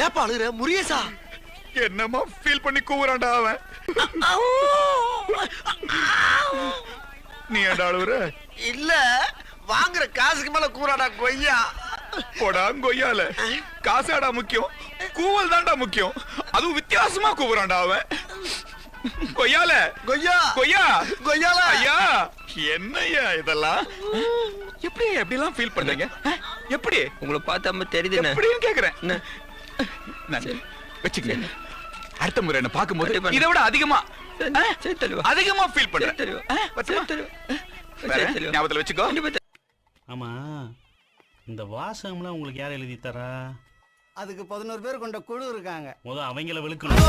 ஏப்பா அழுகுற முருகேசா? என்னமா ஃபீல் பண்ணி கூவுறான்டா அவன். நீ ஏன்டா அழுவுற? இல்ல வாங்குற காசுக்கு மேல கூறாடா கொய்யா. போடா கொய்யால. காசாடா முக்கியம், கூவல் தான்டா முக்கியம். அதுவும் வித்தியாசமா கூவுறான்டா அவன். கொய்யால கொய்யா கொய்யா கொய்யால. ஐயா என்னய்யா இதெல்லாம்? எப்படி எப்படிலாம் ஃபீல் பண்றீங்க? எப்படி உங்களை பார்த்தா தெரியுது எப்படின்னு கேக்குறேன். வச்சுக்கங்க, அடுத்த முறை என்ன பாக்கும்போது இதை விட அதிகமா அதிகமா ஃபீல் பண்றேன். ஞாபகத்துல வச்சுக்கோ. ஆமா, இந்த வாசகம்லாம் உங்களுக்கு யார் எழுதி தரா? அதுக்கு 11 பேர் கொண்ட குழு இருக்காங்க. அவங்கள வெளுக்கணும்.